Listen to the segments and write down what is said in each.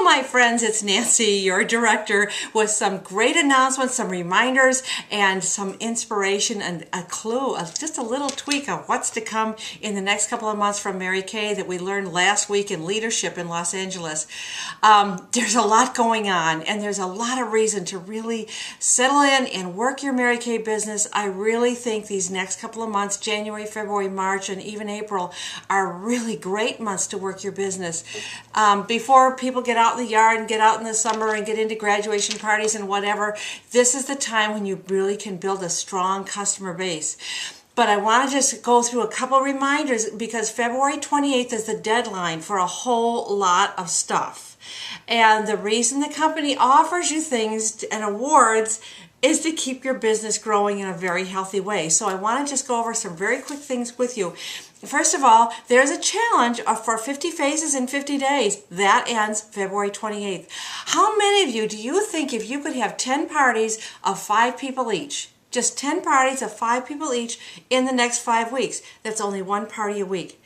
Hello, my friends. It's Nancy, your director, with some great announcements, some reminders, and some inspiration and a clue, just a little tweak of what's to come in the next couple of months from Mary Kay that we learned last week in leadership in Los Angeles. There's a lot going on, and there's a lot of reason to really settle in and work your Mary Kay business. I really think these next couple of months, January, February, March, and even April, are really great months to work your business. Before people get out in the yard and get out in the summer and get into graduation parties and whatever, this is the time when you really can build a strong customer base. But I want to just go through a couple reminders because February 28th is the deadline for a whole lot of stuff. And the reason the company offers you things and awards is to keep your business growing in a very healthy way. So I want to just go over some very quick things with you. First of all, there's a challenge for 50 Faces in 50 days. That ends February 28th. How many of you do you think if you could have 10 parties of 5 people each, just 10 parties of 5 people each in the next 5 weeks, that's only one party a week.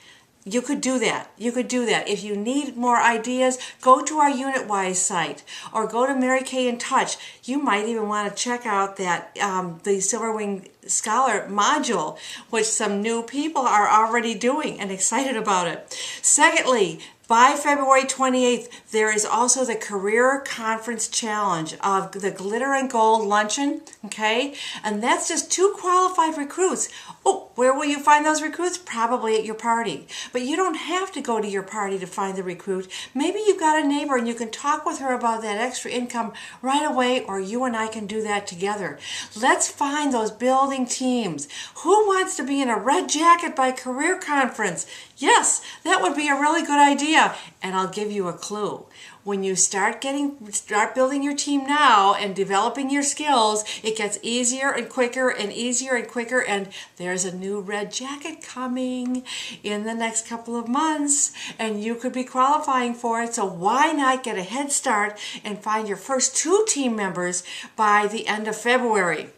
You could do that. You could do that. If you need more ideas, go to our UnitWise site or go to Mary Kay in Touch. You might even want to check out that the Silverwing Scholar module, which some new people are already doing and excited about it. Secondly, by February 28th, there is also the Career Conference Challenge of the Glitter and Gold Luncheon, okay? And that's just 2 qualified recruits. Oh, where will you find those recruits? Probably at your party. But you don't have to go to your party to find the recruit. Maybe you've got a neighbor and you can talk with her about that extra income right away, or you and I can do that together. Let's find those building teams. Who wants to be in a red jacket by Career Conference? Yes, that would be a really good idea. And I'll give you a clue. When you start building your team now and developing your skills, it gets easier and quicker and easier and quicker. And there's a new red jacket coming in the next couple of months, and you could be qualifying for it. So why not get a head start and find your first 2 team members by the end of February?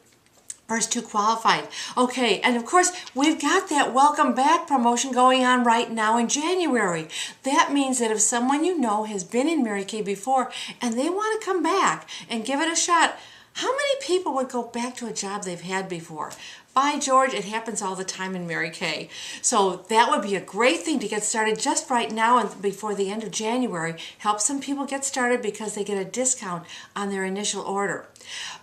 First 2 qualified. Okay, and of course, we've got that welcome back promotion going on right now in January. That means that if someone you know has been in Mary Kay before and they want to come back and give it a shot, how many people would go back to a job they've had before? By George, it happens all the time in Mary Kay. So that would be a great thing to get started just right now and before the end of January. Help some people get started because they get a discount on their initial order.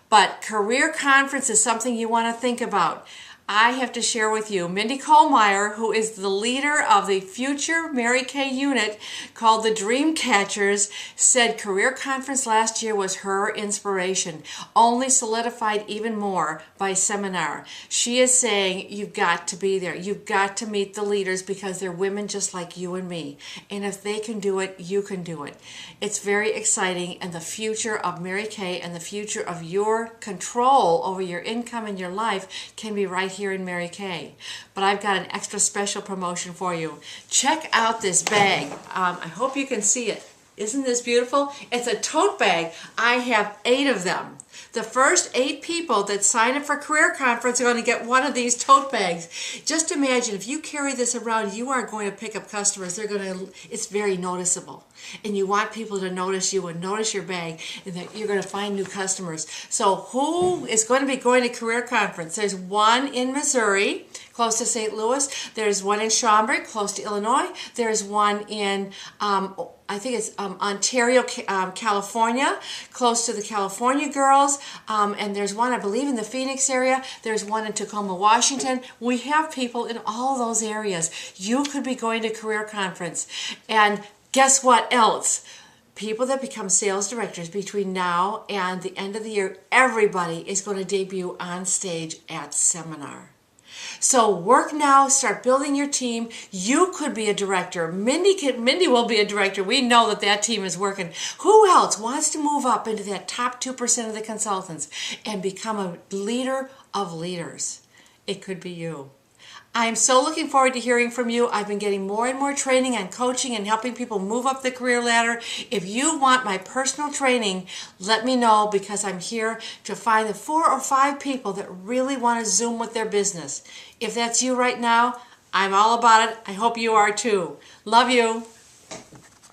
But Career Conference is something you want to think about. I have to share with you, Mindy Kohlmeyer, who is the leader of the future Mary Kay unit called the Dreamcatchers, said Career Conference last year was her inspiration, only solidified even more by seminar. She is saying you've got to be there. You've got to meet the leaders because they're women just like you and me. And if they can do it, you can do it. It's very exciting, and the future of Mary Kay and the future of your control over your income and your life can be right here in Mary Kay. But I've got an extra special promotion for you. Check out this bag. I hope you can see it. Isn't this beautiful? It's a tote bag. I have 8 of them. The first 8 people that sign up for Career Conference are going to get one of these tote bags. Just imagine if you carry this around, you are going to pick up customers. It's very noticeable. And you want people to notice you and notice your bag, and that you're going to find new customers. So who is going to be going to Career Conference? There's one in Missouri, close to St. Louis. There's one in Schaumburg, close to Illinois. There's one in I think it's Ontario, California, close to the California girls. And there's one, I believe, in the Phoenix area. There's one in Tacoma, Washington. We have people in all those areas. You could be going to Career Conference. And guess what else? People that become sales directors between now and the end of the year, everybody is going to debut on stage at seminar. So work now, start building your team. You could be a director. Mindy will be a director. We know that team is working. Who else wants to move up into that top 2% of the consultants and become a leader of leaders? It could be you. I'm so looking forward to hearing from you. I've been getting more and more training and coaching and helping people move up the career ladder. If you want my personal training, let me know, because I'm here to find the 4 or 5 people that really want to zoom with their business. If that's you right now, I'm all about it. I hope you are too. Love you.